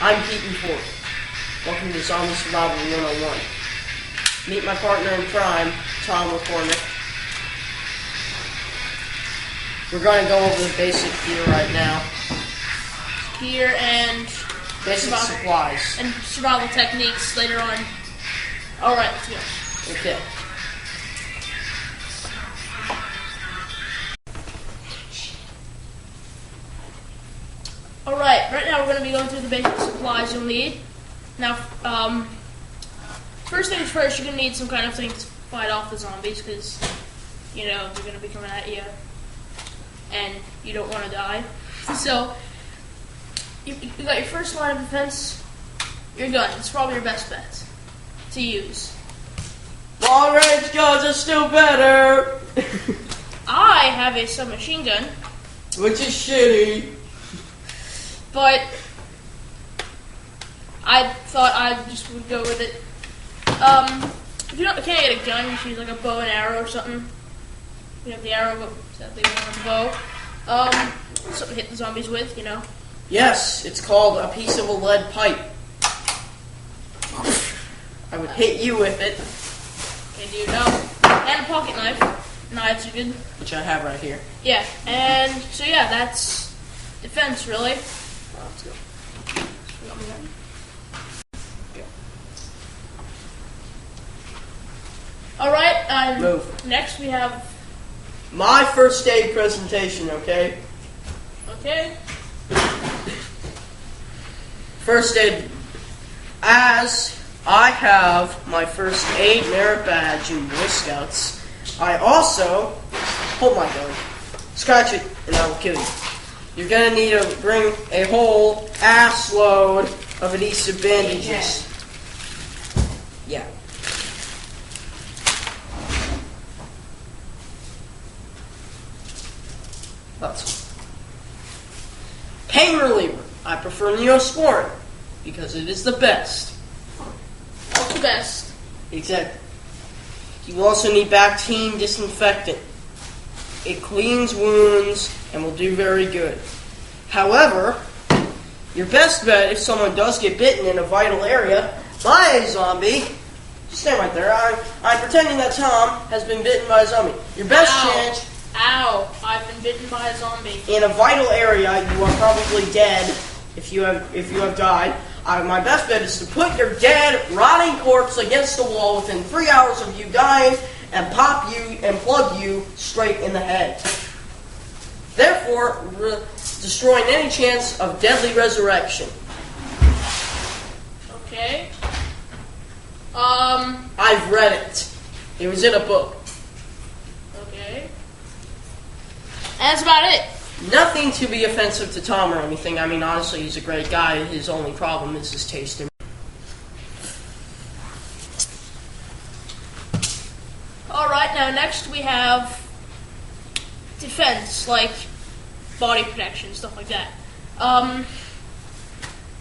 I'm Keaton Ford. Welcome to Zombie Survival 101. Meet my partner in crime, Tom McCormick. We're going to go over the basic gear right now. Gear and Basic supplies. and survival techniques later on. Alright, let's go. Okay. Alright, right now we're going to be going through the basic supplies you'll need. Now, first things first, you're going to need some kind of thing to fight off the zombies, because, you know, they're going to be coming at you, and you don't want to die. So, you got your first line of defense, your gun. It's probably your best bet to use. Long range guns are still better! I have a submachine gun, Which is shitty. but I thought I just would go with it. If you can't get a gun, you should use like a bow and arrow or something. You have the arrow, but sadly we don't have the bow. Something to hit the zombies with, you know. Yes, it's called a piece of a lead pipe. I would hit you with it, Okay, dude, and a pocket knife. Knives are good. which I have right here. Yeah, and so yeah, that's defense, really. Let's go. Alright, Move. next we have, My first aid presentation, okay? okay, First aid. As I have my first aid merit badge in Boy Scouts, I also hold my gun, scratch it, and I will kill you. You're gonna need to bring a whole ass load of adhesive bandages. Yeah. That's pain reliever. I prefer Neosporin because it is the best. that's the best. Exactly. You will also need Bactine disinfectant. It cleans wounds and will do very good. However, your best bet if someone does get bitten in a vital area by a zombie, just stand right there. I'm pretending that Tom has been bitten by a zombie. Your best chance Ow, I've been bitten by a zombie. in a vital area, you are probably dead if you have died. My best bet is to put your dead, rotting corpse against the wall within 3 hours of you dying and pop you and plug you straight in the head. Therefore, destroying any chance of deadly resurrection. Okay. I've read it. It was in a book. Okay. And that's about it. Nothing to be offensive to Tom or anything. I mean, honestly, he's a great guy. His only problem is his taste in. Alright, now next we have defense, like body protection, stuff like that.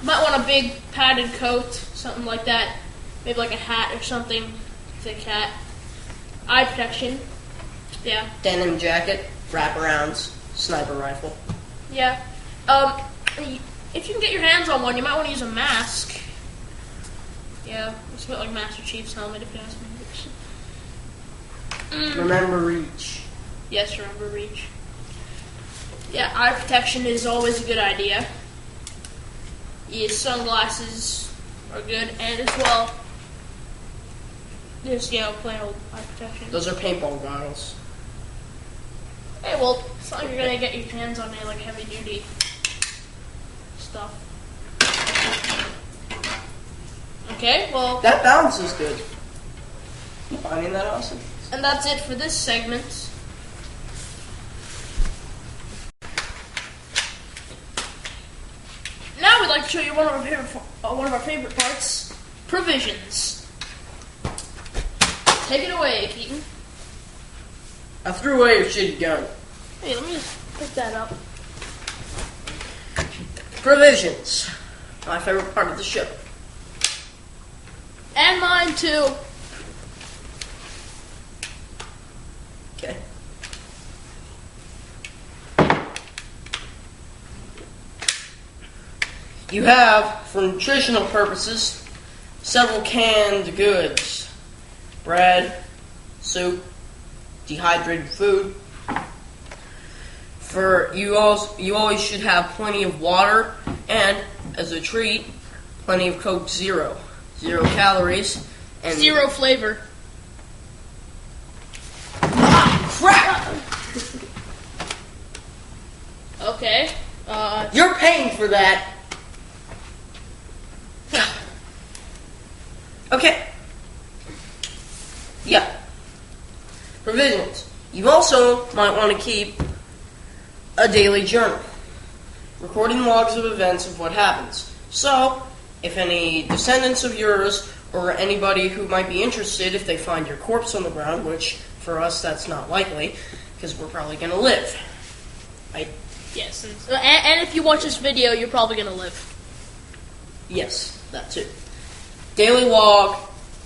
Might want a big padded coat, something like that. Maybe like a hat or something, thick hat. Eye protection. Yeah. Denim jacket, wraparounds, sniper rifle. Yeah. If you can get your hands on one, you might want to use a mask. Yeah, it's a bit like Master Chief's helmet, if you ask me. Remember reach. Yes, remember reach. Yeah, eye protection is always a good idea. Yeah, sunglasses are good, and as well, just, you know, plain old eye protection. Those are paintball goggles. Hey, well, it's not like you're gonna get your hands on any, like, heavy-duty stuff. Okay, well, That balance is good. You finding that awesome? and that's it for this segment. Now we'd like to show you one of our favorite parts: provisions. Take it away, Keaton. I threw away your shitty gun. Hey, let me just pick that up. Provisions. My favorite part of the show. And mine too. Okay. You have, for nutritional purposes, several canned goods: bread, soup, dehydrated food. You always should have plenty of water, and as a treat, plenty of Coke Zero. 0 calories and 0 flavor. Crap! Okay. You're paying for that. Okay. Yeah. Provisions. You also might want to keep a daily journal, recording logs of events of what happens. So, if any descendants of yours or anybody who might be interested, if they find your corpse on the ground, which for us that's not likely, because we're probably going to live. Right? Yes, and if you watch this video, you're probably going to live. Yes, that too. Daily log,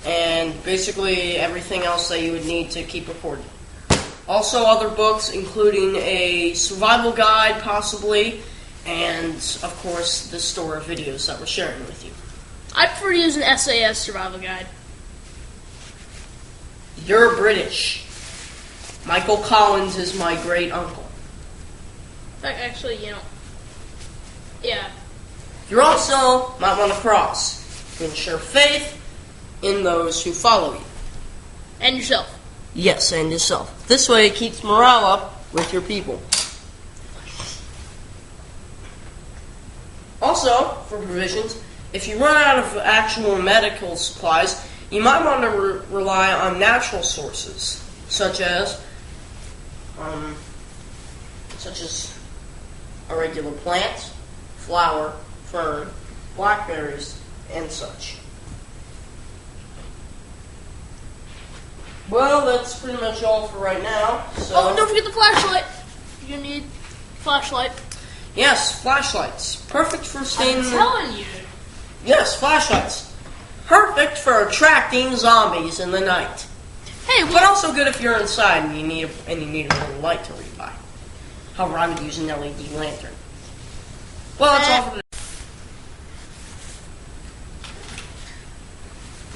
and basically everything else that you would need to keep recording. Also other books, including a survival guide, possibly, and, of course, the store of videos that we're sharing with you. I prefer to use an SAS survival guide. You're British. Michael Collins is my great uncle. Actually, yeah. You also might want to cross to ensure faith in those who follow you. And yourself. Yes, and yourself. This way it keeps morale up with your people. Also, for provisions, if you run out of actual medical supplies, you might want to rely on natural sources, such as a regular plant, flower, fern, blackberries, and such. Well, that's pretty much all for right now. So. Oh, don't forget the flashlight. You're gonna need flashlight. Yes, flashlights. Perfect for staying. I'm telling you. Yes, flashlights. Perfect for attracting zombies in the night. Hey, But also good if you're inside and you need a little light to read by. However, I would use an LED lantern. Well, that's all for today.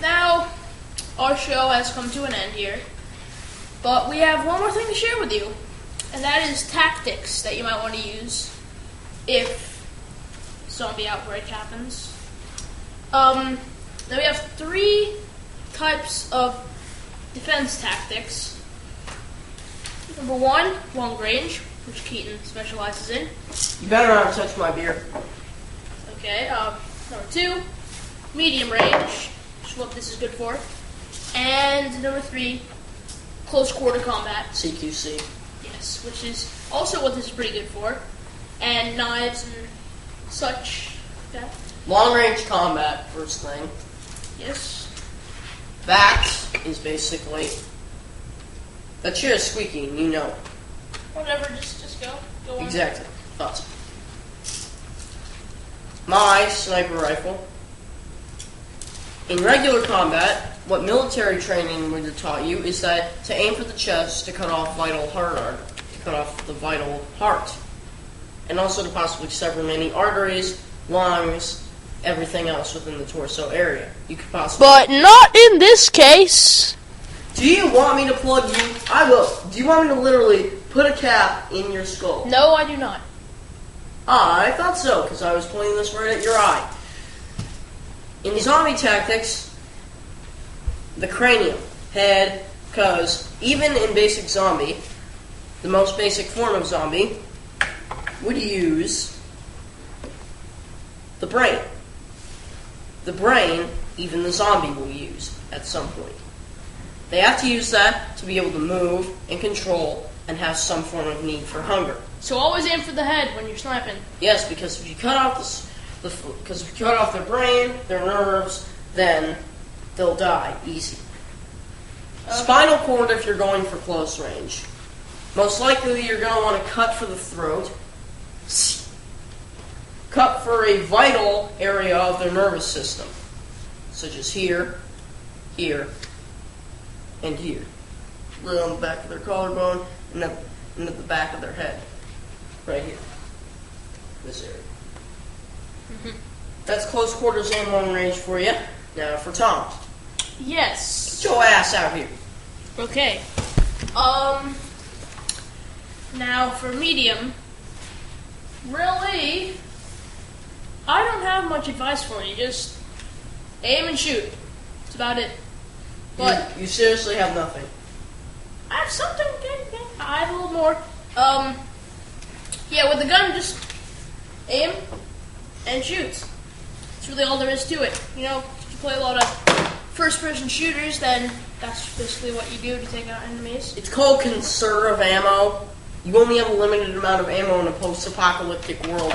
Now, our show has come to an end here, but we have one more thing to share with you, and that is tactics that you might want to use if zombie outbreak happens. Now we have 3 types of defense tactics. Number 1, long range, which Keaton specializes in. You better not touch my beer. Okay, number 2, medium range, which is what this is good for. And number 3, close quarter combat. CQC. Yes, which is also what this is pretty good for. And knives and such. Yeah. Long range combat, first thing. Yes. That is basically. That chair is squeaky and you know it. Whatever, just go. Go on. Exactly. Thought so. My sniper rifle. In regular combat, what military training would have taught you is that to aim for the chest to cut off vital the vital heart, and also to possibly sever many arteries, lungs, everything else within the torso area. You could possibly. But not in this case. Do you want me to plug you? I will. Do you want me to literally put a cap in your skull? No, I do not. Ah, I thought so, because I was pointing this right at your eye. In zombie tactics, the cranium, head, because even in basic zombie, the most basic form of zombie would use the brain. The brain, even the zombie will use at some point. They have to use that to be able to move and control and have some form of need for hunger. So always aim for the head when you're sniping. Yes, because if you cut off because if you cut off their brain, their nerves, then they'll die easy. Okay. Spinal cord if you're going for close range. Most likely you're going to want to cut for the throat. Cut for a vital area of their nervous system, such as here, here, and here. Right on the back of their collarbone and at the back of their head. Right here. This area. That's close quarters ammo range for you. Now for Tom. Yes. Get your ass out here. Okay. Now for medium, really, I don't have much advice for you. Just aim and shoot. That's about it. But You seriously have nothing. I have something. Okay. I have a little more. Yeah, with the gun, just aim and shoot. That's really all there is to it. You know, if you play a lot of first-person shooters, then that's basically what you do to take out enemies. It's called conserve ammo. You only have a limited amount of ammo in a post-apocalyptic world.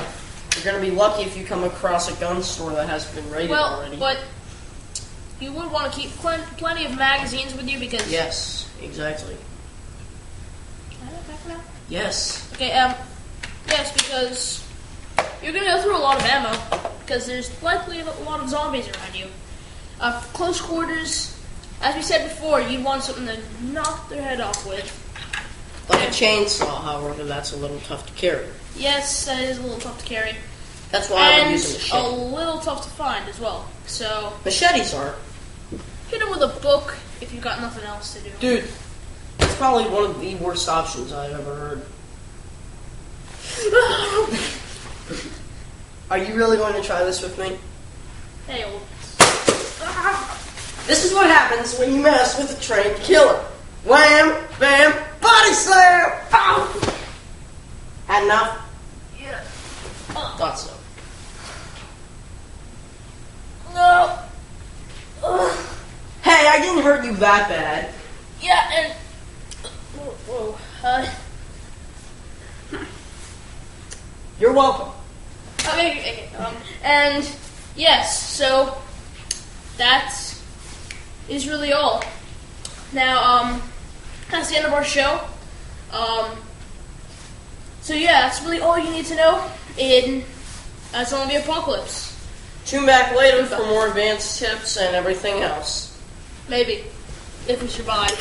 You're going to be lucky if you come across a gun store that has been raided already. But you would want to keep plenty of magazines with you because... Yes, exactly. Can I go back now? Yes. Okay, yes, because you're going to go through a lot of ammo because there's likely a lot of zombies around you. Close quarters, as we said before, you'd want something to knock their head off with. Like a chainsaw, however, that's a little tough to carry. Yes, that is a little tough to carry. That's why I would And use a machete. a little tough to find as well. So, Machetes are. hit them with a book if you've got nothing else to do. Dude, it's probably one of the worst options I've ever heard. Are you really going to try this with me? Hey, old. This is what happens when you mess with a trained killer. Wham, bam, body slam! Pow! Had enough? Yeah. Thought so. No. Hey, I didn't hurt you that bad. Yeah, and... Whoa. You're welcome. Okay, and yes, so that is really all. Now, that's the end of our show. So yeah, that's really all you need to know in Zombie Apocalypse. Tune back later for more advanced tips and everything else. Maybe, if we survive.